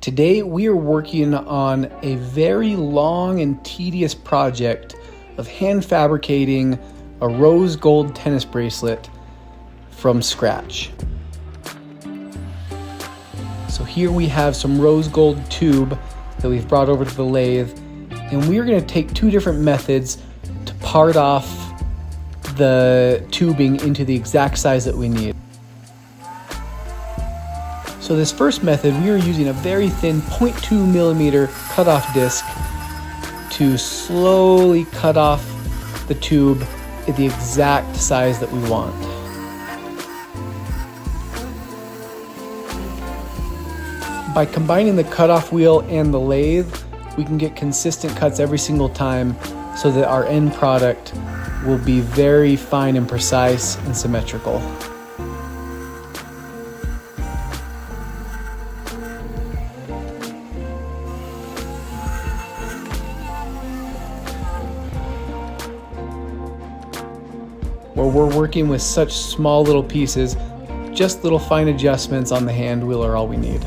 Today we are working on a very long and tedious project of hand fabricating a rose gold tennis bracelet from scratch. So here we have some rose gold tube that we've brought over to the lathe, and we are going to take two different methods to part off the tubing into the exact size that we need. So this first method, we are using a very thin 0.2 millimeter cutoff disc to slowly cut off the tube at the exact size that we want. By combining the cutoff wheel and the lathe, we can get consistent cuts every single time so that our end product will be very fine and precise and symmetrical. Where we're working with such small little pieces, just little fine adjustments on the hand wheel are all we need.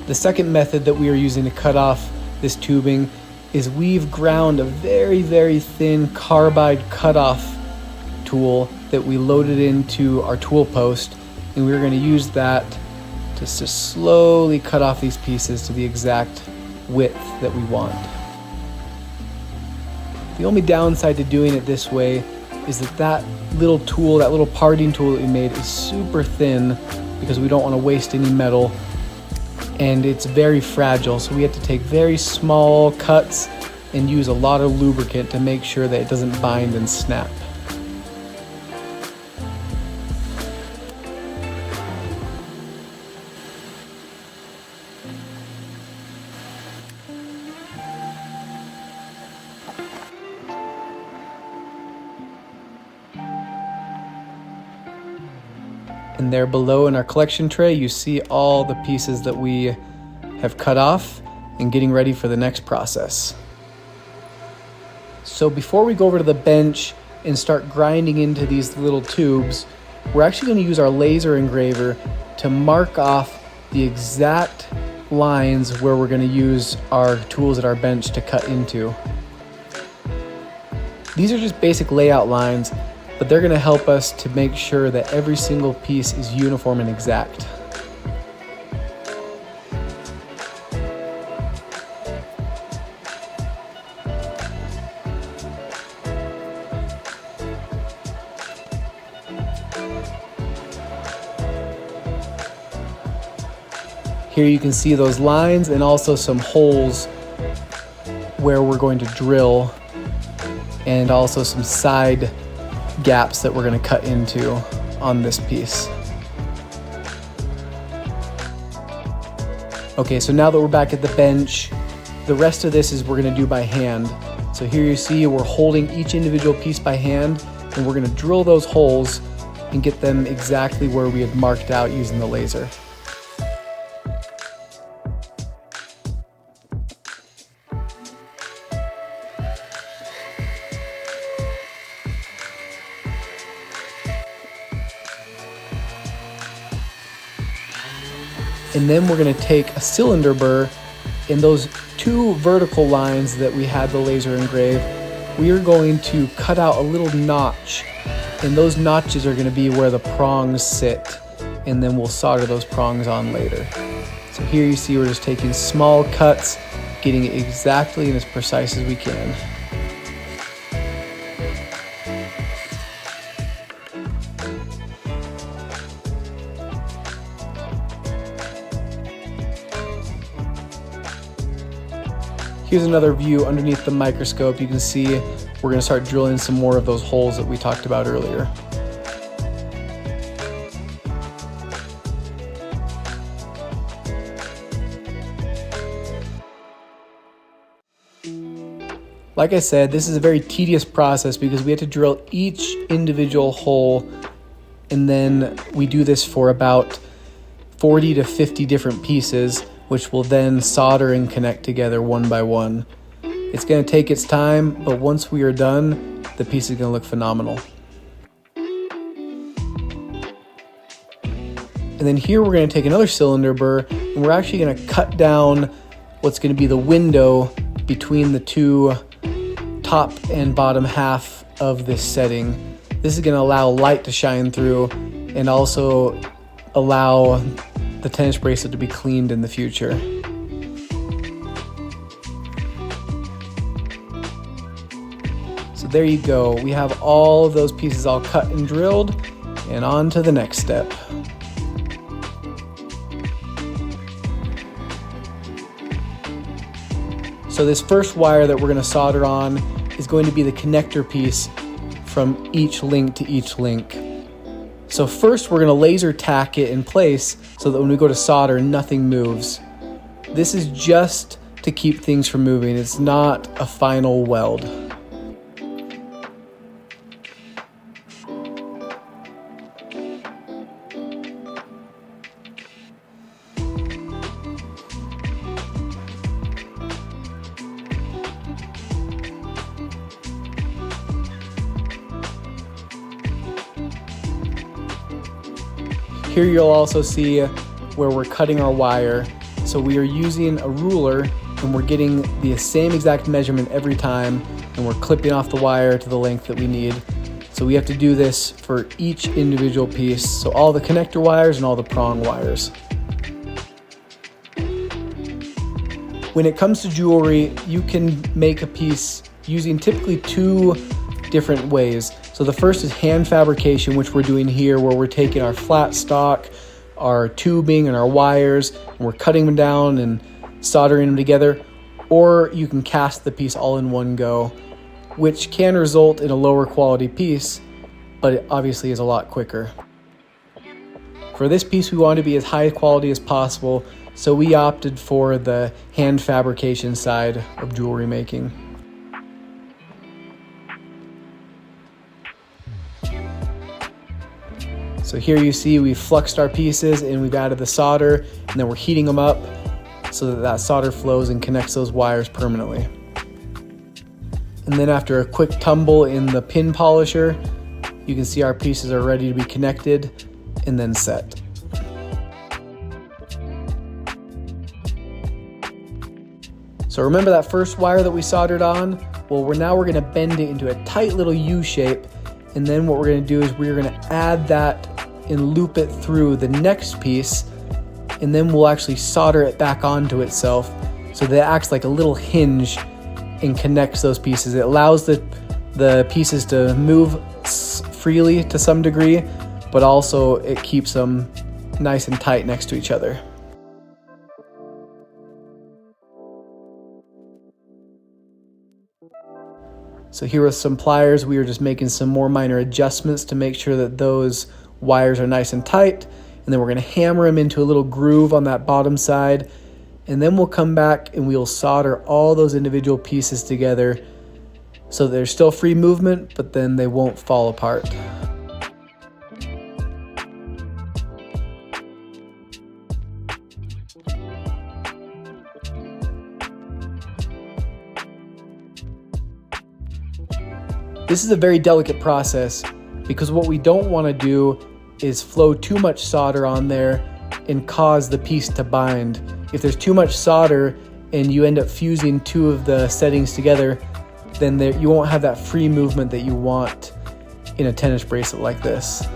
The second method that we are using to cut off this tubing is we've ground a very, very thin carbide cutoff tool that we loaded into our tool post, and we're going to use that to slowly cut off these pieces to the exact width that we want. The only downside to doing it this way is that little tool, that little parting tool that we made, is super thin because we don't want to waste any metal. And it's very fragile, so we have to take very small cuts and use a lot of lubricant to make sure that it doesn't bind and snap. And there below in our collection tray, you see all the pieces that we have cut off and getting ready for the next process. So before we go over to the bench and start grinding into these little tubes, we're actually going to use our laser engraver to mark off the exact lines where we're going to use our tools at our bench to cut into. These are just basic layout lines, but they're going to help us to make sure that every single piece is uniform and exact. Here you can see those lines and also some holes where we're going to drill, and also some side gaps that we're going to cut into on this piece. Okay, so now that we're back at the bench, the rest of this is we're going to do by hand. So here you see we're holding each individual piece by hand, and we're going to drill those holes and get them exactly where we had marked out using the laser. And then we're going to take a cylinder burr, and those two vertical lines that we had the laser engrave, we are going to cut out a little notch, and those notches are going to be where the prongs sit, and then we'll solder those prongs on later. So here you see we're just taking small cuts, getting it exactly and as precise as we can. Here's another view underneath the microscope. You can see we're going to start drilling some more of those holes that we talked about earlier. Like I said, this is a very tedious process because we have to drill each individual hole, and then we do this for about 40 to 50 different pieces, which will then solder and connect together one by one. It's going to take its time, but once we are done, the piece is going to look phenomenal. And then here we're going to take another cylinder burr, and we're actually going to cut down what's going to be the window between the two top and bottom half of this setting. This is going to allow light to shine through and also allow the tennis bracelet to be cleaned in the future. So there you go. We have all of those pieces all cut and drilled, and on to the next step. So this first wire that we're going to solder on is going to be the connector piece from each link to each link. So first we're going to laser tack it in place so that when we go to solder, nothing moves. This is just to keep things from moving. It's not a final weld. Here you'll also see where we're cutting our wire. So we are using a ruler and we're getting the same exact measurement every time, and we're clipping off the wire to the length that we need. So we have to do this for each individual piece. So all the connector wires and all the prong wires. When it comes to jewelry, you can make a piece using typically two different ways. So the first is hand fabrication, which we're doing here, where we're taking our flat stock, our tubing, and our wires, and we're cutting them down and soldering them together. Or you can cast the piece all in one go, which can result in a lower quality piece, but it obviously is a lot quicker. For this piece, we want to be as high quality as possible, so we opted for the hand fabrication side of jewelry making. So here you see we've fluxed our pieces and we've added the solder, and then we're heating them up so that that solder flows and connects those wires permanently. And then after a quick tumble in the pin polisher, you can see our pieces are ready to be connected and then set. So remember that first wire that we soldered on? Well, we're going to bend it into a tight little U shape, and then what we're going to do is we're going to add that and loop it through the next piece, and then we'll actually solder it back onto itself so that it acts like a little hinge and connects those pieces. It allows the pieces to move freely to some degree, but also it keeps them nice and tight next to each other. So here with some pliers, we are just making some more minor adjustments to make sure that those wires are nice and tight, and then we're going to hammer them into a little groove on that bottom side, and then we'll come back and we'll solder all those individual pieces together so there's still free movement, but then they won't fall apart. This is a very delicate process because what we don't want to do is flow too much solder on there and cause the piece to bind. If there's too much solder and you end up fusing two of the settings together, then you won't have that free movement that you want in a tennis bracelet like this.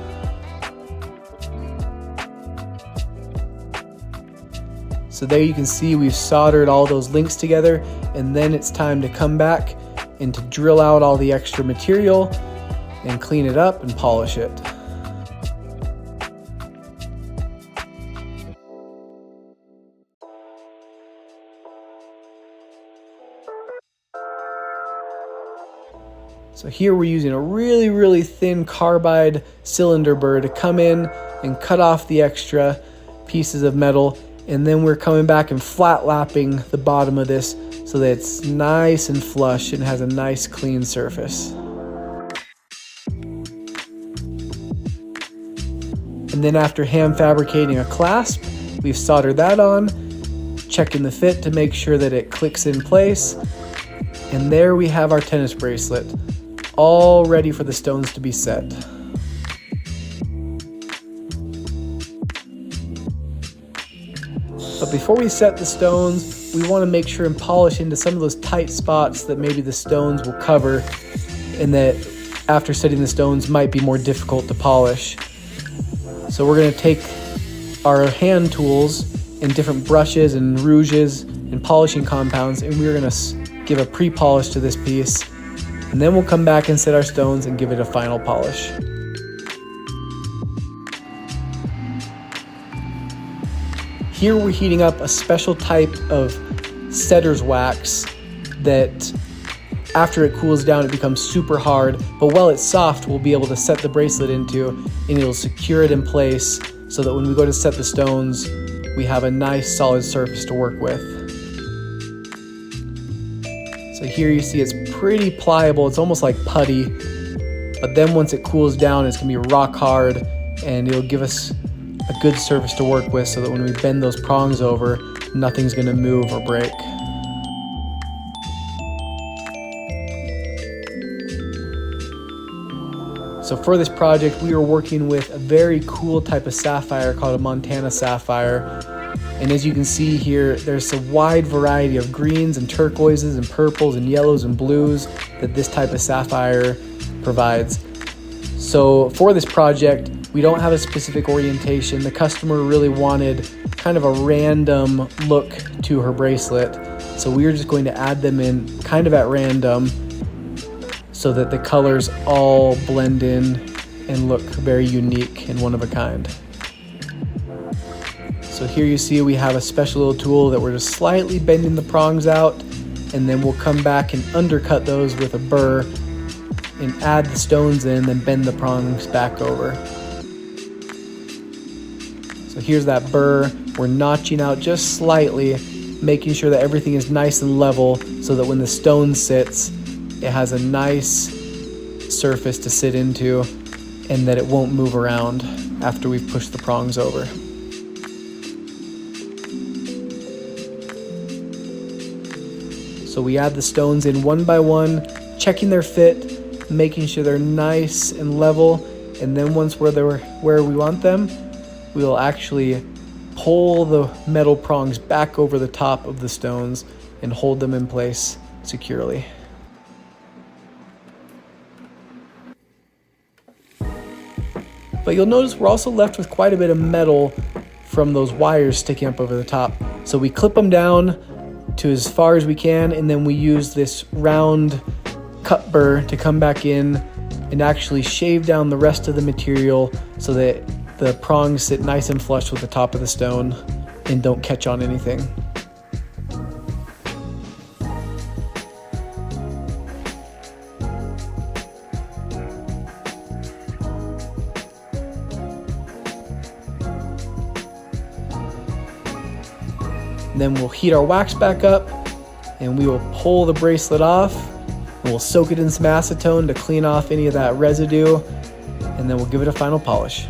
So there you can see we've soldered all those links together, and then it's time to come back and to drill out all the extra material and clean it up and polish it. So here we're using a really thin carbide cylinder burr to come in and cut off the extra pieces of metal, and then we're coming back and flat lapping the bottom of this so that it's nice and flush and has a nice clean surface. And then after hand fabricating a clasp, we've soldered that on, checking the fit to make sure that it clicks in place. And there we have our tennis bracelet, all ready for the stones to be set. But before we set the stones, we want to make sure and polish into some of those tight spots that maybe the stones will cover, and that after setting the stones might be more difficult to polish. So we're going to take our hand tools and different brushes and rouges and polishing compounds, and we're going to give a pre-polish to this piece, and then we'll come back and set our stones and give it a final polish. Here we're heating up a special type of setter's wax that after it cools down it becomes super hard, but while it's soft we'll be able to set the bracelet into, and it'll secure it in place so that when we go to set the stones we have a nice solid surface to work with. So here you see it's pretty pliable, it's almost like putty, but then once it cools down it's going to be rock hard, and it'll give us a good surface to work with so that when we bend those prongs over, nothing's going to move or break. So for this project, we are working with a very cool type of sapphire called a Montana sapphire. And as you can see here, there's a wide variety of greens and turquoises and purples and yellows and blues that this type of sapphire provides. So for this project, we don't have a specific orientation. The customer really wanted kind of a random look to her bracelet. So we are just going to add them in kind of at random so that the colors all blend in and look very unique and one of a kind. So here you see we have a special little tool that we're just slightly bending the prongs out, and then we'll come back and undercut those with a burr and add the stones in, then bend the prongs back over. So here's that burr. We're notching out just slightly, making sure that everything is nice and level so that when the stone sits, it has a nice surface to sit into and that it won't move around after we've pushed the prongs over. So we add the stones in one by one, checking their fit, making sure they're nice and level, and then once they're where we want them, we will actually pull the metal prongs back over the top of the stones and hold them in place securely. But you'll notice we're also left with quite a bit of metal from those wires sticking up over the top. So we clip them down to as far as we can, and then we use this round cut burr to come back in and actually shave down the rest of the material so that the prongs sit nice and flush with the top of the stone and don't catch on anything. Then we'll heat our wax back up and we will pull the bracelet off, and we'll soak it in some acetone to clean off any of that residue, and then we'll give it a final polish.